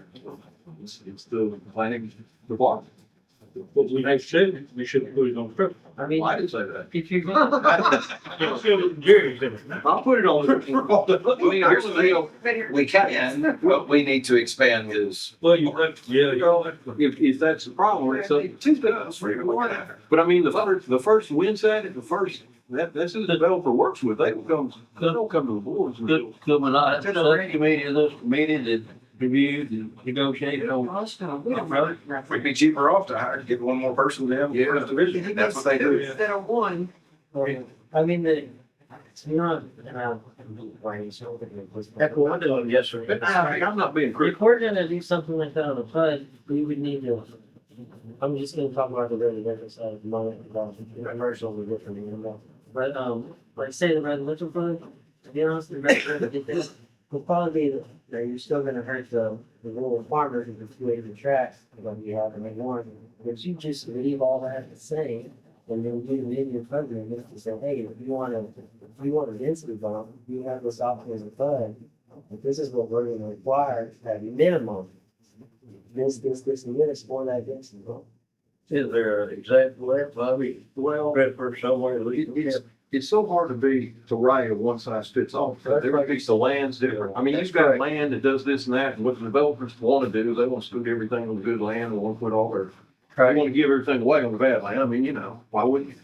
it's the planning department. But we have said we shouldn't put it on Christopher. I mean, Well, I didn't say that. if you're gonna, You said Jerry's in it. I'll put it on. I mean, here's the deal. We can, but we need to expand his. Well, you, yeah. If that's the problem, it's a, but I mean, the first wins at it, that's who the developer works with. They don't come to the boards. Could we not have a subcommittee of this committee that reviewed and negotiated on? We'd be cheaper off to hire, get one more person to have the first division. That's what they do. Instead of one, I mean, it's not, That's what I'm doing, yes, sir. I'm not being if critical. we're gonna do something like that on the PUD, we would need to, I'm just gonna talk about the residential side of the money, about the commercial is different, you know. But, like say the residential PUD, to be honest, the residential, will probably be, that you're still gonna hurt the rural farmers if it's two acre tracts, like you have in one. But you just leave all that the same, and then do the in your program, to say, hey, if you want a density bump, you have this option as a PUD. But this is what we're gonna require at minimum. This, and this for that density bump. Is there an example of that, Bobby? Well, Redford somewhere, at least. it's so hard to write a one size fits all. Every piece of land's different. I mean, you've got land that does this and that, and what the developers want to do, they want to put everything on the good land, they want to put all their, they want to give everything away on the bad land. I mean, you know, why wouldn't you?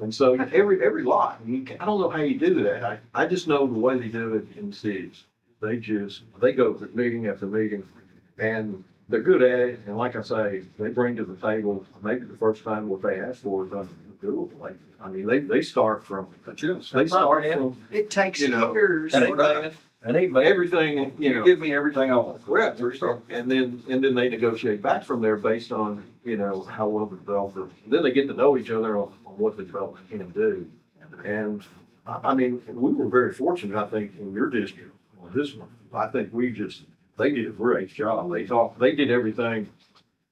And so every lot, I don't know how you do that. I just know the way they do it in cities. They go through meeting after meeting, and they're good at it. And like I say, they bring to the table, maybe the first time what they ask for is undoable. Like, I mean, they start from, it takes You know, years. That ain't bad. That ain't bad. everything, you know. Give me everything I want. Correct, and then they negotiate back from there based on, you know, how well the developer, then they get to know each other on what the developer can do. And, I mean, we were very fortunate, I think, in your district, on this one. I think they did a great job. They did everything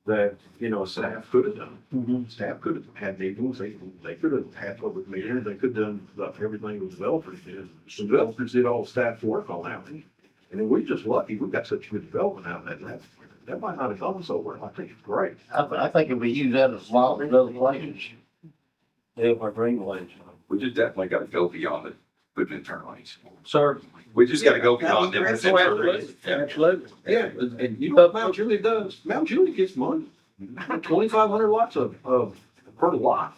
that, you know, staff could have done. Staff could have had meetings, they could have had public meetings, they could have done everything the developers did. The developers did all the staff's work on that one. And then we're just lucky, we got such good development out of that might not have gone so well. I think it's great. I think if we use that as a model in other places, help our greenways. We just definitely gotta go beyond it, put it internally. Sir? We just gotta go beyond it. Absolutely. Yeah, and you know what Mount Juliet does? Mount Juliet gets money. 2,500 lots of per lot.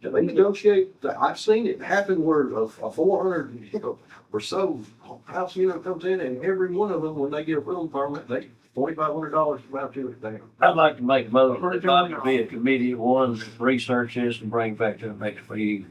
They negotiate, I've seen it happen where a 400 or so house unit comes in, and every one of them, when they get a building permit, they $2,500 from Mount Juliet there. I'd like to make a motion that Bobby be a committee, one, research this and bring back to the next week.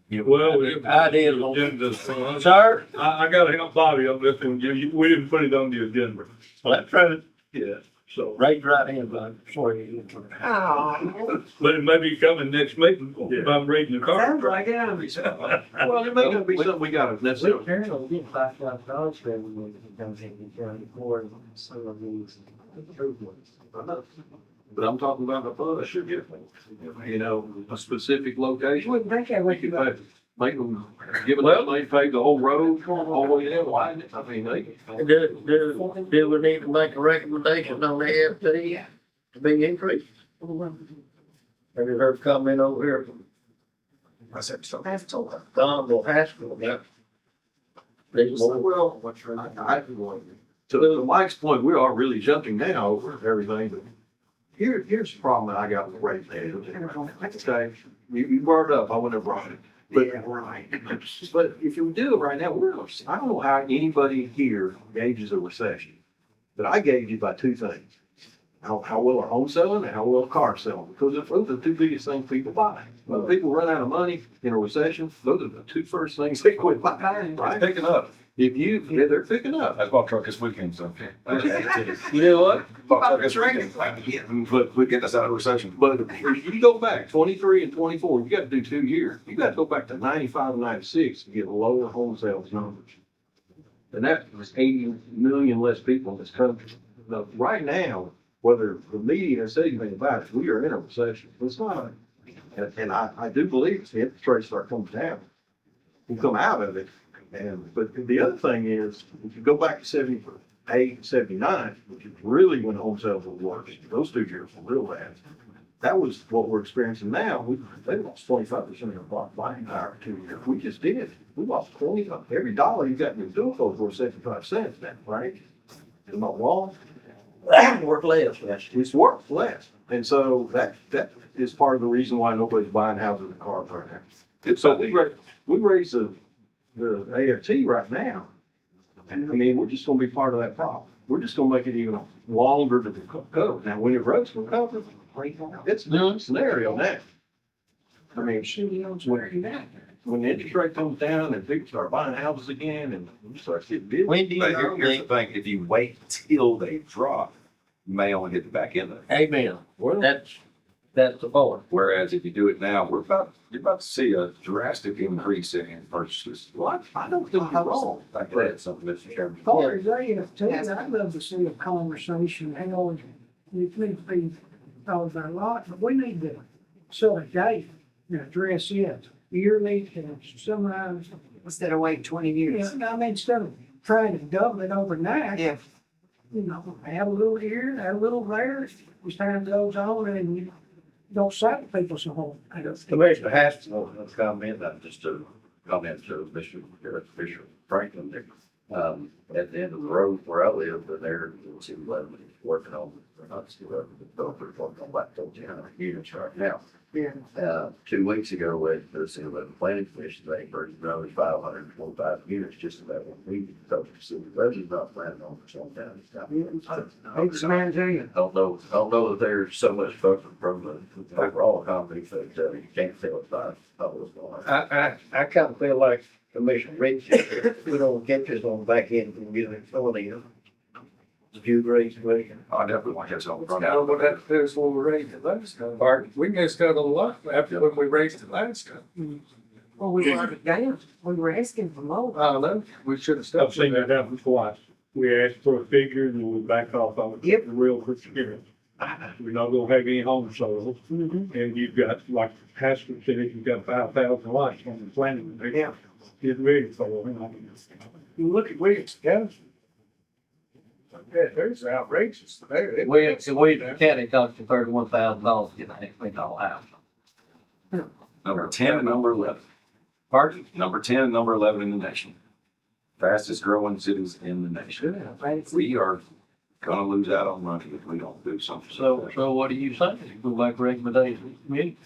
Well, Ideas on. agenda. Sir? I gotta help Bobby on this one. We didn't put it on the agenda. Well, that's right. Yeah. So, Raise your right hand, Bobby. Sorry. Oh, but it may be coming next meeting if I'm reading the sounds card. like it. Well, it may not be something we gotta necessarily. Karen will get $5,000 for everyone that comes in the county for some of these improvements. But I'm talking about the bus, you know, a specific location. Wouldn't think that We would could be. make them, give them, they pave the whole road, all the way down, widen it, I mean, they. Do we need to make a recommendation on the AFT to be increased? Have you heard comment over here from I said, so. Don Haskell about these more? Well, to Mike's point, we are really jumping now over everything, but here's the problem that I got with rate plans. Okay, you brought it up, I wouldn't have brought it. But, right. but if you do it right now, I don't know how anybody here gauges a recession. But I gauge it by two things. How well a home selling and how well a car selling, because those are the two biggest things people buy. When people run out of money in a recession, those are the two first things they quit buying, right? Picking up. Yeah, they're picking up. I bought a truck this weekend, so. You know what? Bought a truck this weekend. But We get us out of recession. But if you go back 23 and 24, you got to do 2 years. You got to go back to 95 and 96 to get lower home sales numbers. And that was 80 million less people in this country. Now, right now, whether the media says anything about it, we are in a recession. It's not and I do believe if the interest rates start coming down, we'll come out of it. But the other thing is, if you go back to 78, 79, which is really when home sales were worse, those 2 years were real bad. That was what we're experiencing now. They lost 25% of their buying power in 2 years. We just did. We lost 20, every dollar you got in your bill is worth 75 cents now, right? Am I wrong? Work less, yes. It's worth less. And so that is part of the reason why nobody's buying houses and cars right now. So we raise the AFT right now. And I mean, we're just gonna be part of that problem. We're just gonna make it even longer to go. Now, when it roads recover, it's a different scenario now. I mean, when the interest rate comes down and people start buying houses again and you start getting busy. When do you But know here's the thing, if you wait till they drop, you may only hit the back end of it. Amen. That's the point. Whereas if you do it now, you're about to see a drastic increase in purchases. Well, I don't think you're wrong. I could add something, Mr. Chairman. As far as AFT, I'd love to see a conversation held, it needs to be thought about a lot, but we need to set a date and address it yearly and summarize. Instead of waiting 20 years. Yeah, I mean, instead of trying to double it overnight. Yeah. You know, add a little here, add a little there, as time goes on, and you don't sack people so hard. Commissioner Haskell, a comment, just to comment to Mr. Franklin there. At the end of the road where I live, there, C-11 is working on, not C-11, but Belford, working on about 1,400 units right now. Yeah. 2 weeks ago, at the C-11 Planning Commission, they purchased another 525 units just about 1 week. So C-11 is not planning on slowing down. It's managerial. I don't know that there's so much focus from the overall economy, but you can't tell it by how it's going. I kind of feel like Commissioner Rich, we don't get this on the back end from getting filling in. Did you agree, Commissioner? I definitely want to get some front No, out. but that's what we raised it last time. Pardon? We missed out on a lot after when we raised it last time. Well, we were down, we were asking for more. I don't know, we should have I've stopped. seen that happen twice. We asked for a figure and then we back off on Yep. the real experience. We're not gonna have any home sales. And you've got, like Haskell said, you've got 5,000 lots on the planning. Yeah. Get ready for it. You look at Williams County. Yeah, there's outrageous there. Williams County cost you $31,000 to get an $8 house. Number 10 and number 11. Pardon? Number 10 and number 11 in the nation. Fastest growing cities in the nation. We are gonna lose out on money if we don't do something. So what do you say? Go back recommendation committee?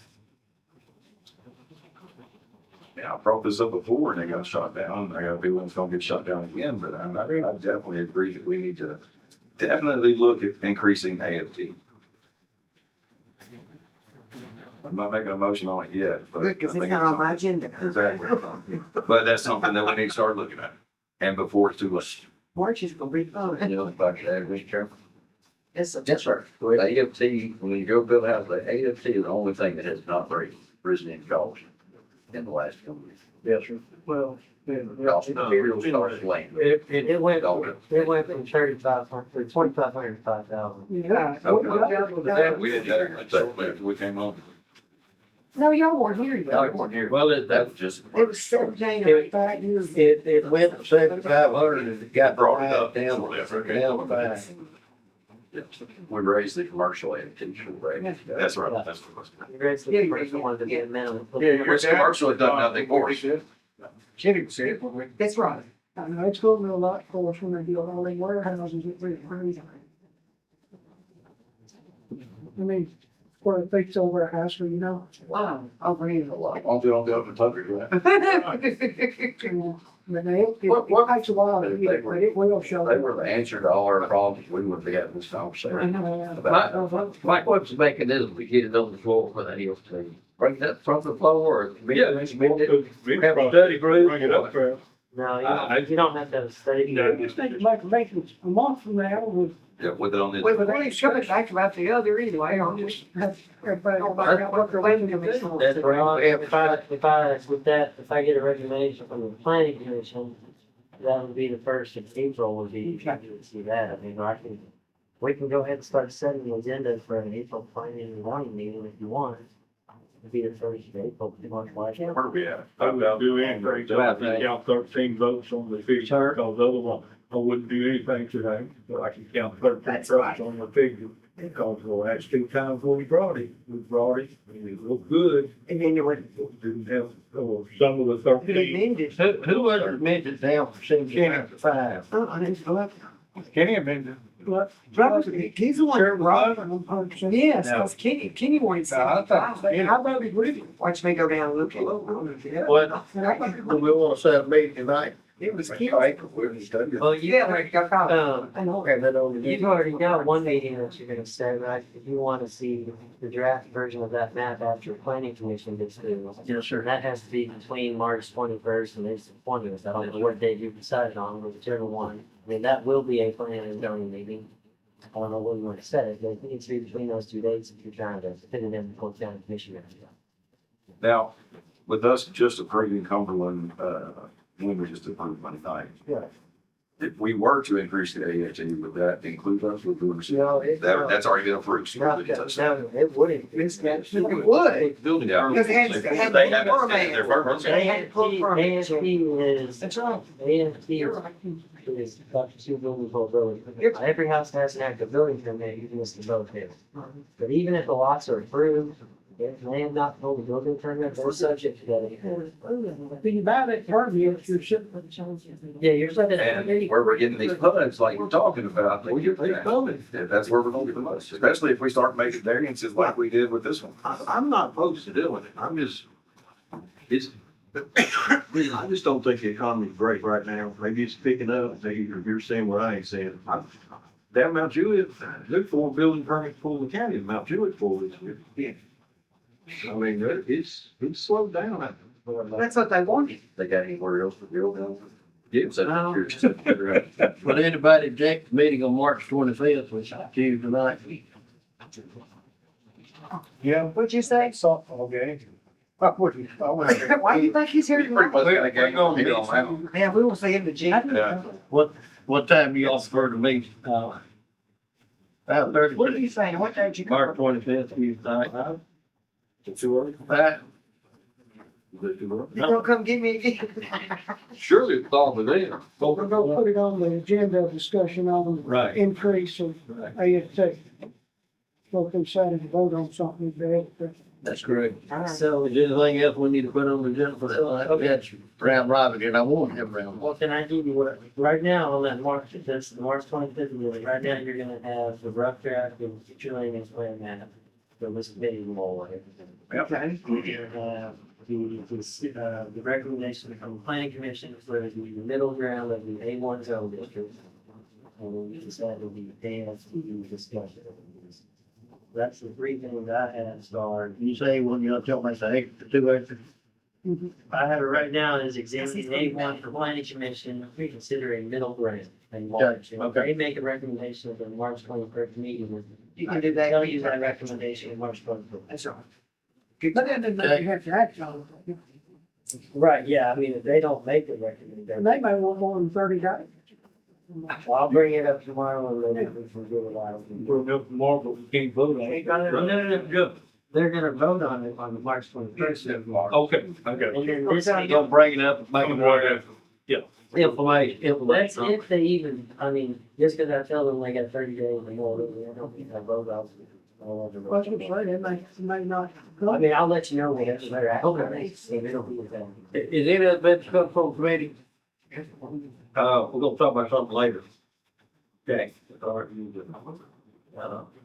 Yeah, I brought this up before and they got shot down. I got a feeling it's gonna get shot down again, but I definitely agree that we need to definitely look at increasing AFT. I'm not making a motion on it yet, but. Good, because I it's think not on my something- agenda. Exactly. But that's something that we need to start looking at. And before it's too late. March is gonna be fun. You know, if I could add, Mr. Chairman. It's a. Yes, sir. The AFT, when you go build a house, the AFT is the only thing that has not risen in cost. in the last couple of years. Yes, sir. Well, Cost of materials, cost of land. It went from 3,500, 2,500 to 5,000. yeah. We did that, we came on. No, y'all weren't here yet. Well, That was just. It was 17 or 5 years. ago. it went to 7,500 and it got Brought it up. down to 5. We raised the commercial and teacher rate. That's right, that's what it was. You raised the first one to be a minimum. Which commercial had done nothing for us. Kenny said it, when we That's right. I know it's going to be a lot for us when they build all these warehouses at Red Creek. I mean, where it fits over a house, you know. Wow, over here. A lot. I'll do the other country, right? But it takes a while to get it, but it will show. They were the answer to all our problems. We would be having this conversation about. Mike, what's making this, we get it on the floor for that hill to bring that from the floor or? Yeah. Have a study group. Bring it up, Travis. No, you don't have to have a study. I just think like making a month from now, we'll Yeah, with it on this. We were going to coming back about the other anyway, I'll just. have everybody go back out what they're waiting to do. That's right. If I get a recommendation from the planning commission, that would be the first of April would be, to see that. I mean, we can go ahead and start setting the agenda for an April planning and zoning meeting if you want. It'd be the first of April, pretty much like. Where we at? I wouldn't do anything, so I can count 13 votes on the figure, Sure. because otherwise, I wouldn't do anything today, so I can count 13 That's votes right. on the figure. Because the last 2 times when we brought it, and it looked good, And then you went, didn't have, some of the 13. amended. Who was it amended down from 75 to 5? I didn't go up. Kenny amended. But Robert, he's the one. Sure, Robert, 100%. Yes, because Kenny wanted I thought- 75. I voted with him. Watch me go down and look at it. What, And I voted do we want to set a meeting tonight? It was Kenny. Well, Yeah, I got caught. I know. Okay, that over You've already got one meeting that you're gonna set, right? If you wanna see the draft version of that map after planning commission gets through. Yes, sir. And that has to be between March 21st and April 20th. I don't know what date you've decided on, but whichever one. I mean, that will be a planning and zoning meeting. I don't know when you want to set it, but it needs to be between those 2 dates if you're trying to fit it in before county commission. Now, with us just approving Cumberland, when we just approved Monday night. Yeah. If we were to increase the AFT, would that include us with doing? No, That's already been approved. so we No, wouldn't touch no, that. it wouldn't. It would. Building permits. Because it had to- They had haven't to pull extended their permit. permits. They had to pull permits. AFP is, That's right. AFP You're is right. is up to 2 building full building. Every house has an active building permit, you can list the both here. But even if the lots are approved, if they have not pulled the building permit, they're subject to that. When you buy that permit, you're sitting. Yeah, you're subject. And where we're getting these funds like we're talking about, they get paid coming. That's where we're gonna get the most, especially if we start making variances like we did with this one. I'm not opposed to doing it. I'm just, I just don't think the economy's great right now. Maybe it's picking up. Maybe you're saying what I ain't saying. Down Mount Juliet, look for building permits for the county in Mount Juliet for it. I mean, it's slowed down. That's what they wanted. They got anywhere else to build on? Yeah. So you're just figure out. Will anybody object to meeting on March 25th, which is Tuesday night? Yeah. What'd you say? Softball game. Why Why do you think he's here Pretty much tonight? got a game on here on that one. Yeah, we will see him in the gym. Yeah. What time do y'all prefer to meet? 5:30? What are you saying? What day did you March come? 25th, Tuesday night. Too early? 5? You gonna come get me again? Surely it's all the day. We're gonna put it on the agenda discussion on the Right. increase of AFT. Go through Saturday, vote on something bad, but That's correct. So, Is there anything else we need to put on the agenda for that? We had round robin, and I won't have round robin. well, can I give you what, right now, on that March 25th meeting, right now, you're gonna have the rough draft of future land use plan map. For this meeting law. Okay. You're gonna have the recommendation from the planning commission for the middle ground of the A1 zone district. And then you decide to be AFT discussion. That's the 3 things I have starred. You say when you're talking about the acre, 2 acres? I have it right now as examining A1 for planning commission, reconsidering middle ground in March. And Okay. They make a recommendation at the March 21st meeting. You can do that. Tell you that recommendation in March 21st. That's right. but then you have to act on it. Right, yeah, I mean, if they don't make the And recommendation, they may want more than 30 days. well, I'll bring it up tomorrow and then we can do it live. We're up tomorrow, but we can't vote on it. No, they're gonna vote on it on March 21st. Okay, okay. And then this, Don't bring it up and make it work. Information. that's if they even, I mean, just because I tell them they got 30 days or more, they don't think they'll vote on it. Well, that's what I'm saying, they may not. I mean, I'll let you know when it's better. Okay. It'll be a thing. Is any of that been discussed on committee? We're gonna talk about something later. Okay. All right,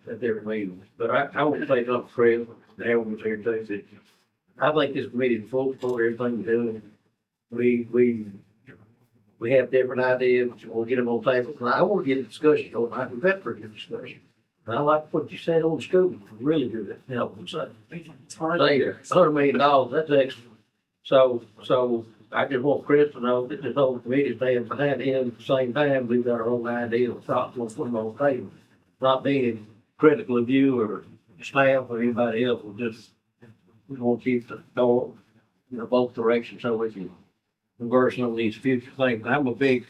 at their meeting, but I want to say something, Fred, and everyone was here too, that I think this committee is full for everything we're doing. We have different ideas, we'll get them on the table, and I want to get a discussion going, I think that's pretty good discussion. And I like what you said on the school, really good, you know, so. $100 million, that's excellent. So I just want Chris to know that this whole committee stands behind him at the same time, we've got our own ideas, thoughts, we'll put them on the table. Not being critical of you or staff or anybody else, we want to keep the door, both directions so we can converse on these future things. I'm a big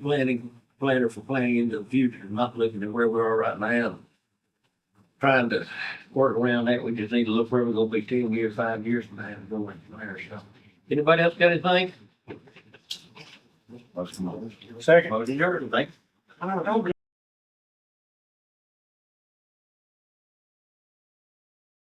planner for planning into the future, not looking at where we are right now. Trying to work around that, we just need to look where we're gonna be 10 years, 5 years from now, and going from there, so. Anybody else got anything? Second. Motion adjourned, thank you. I don't know.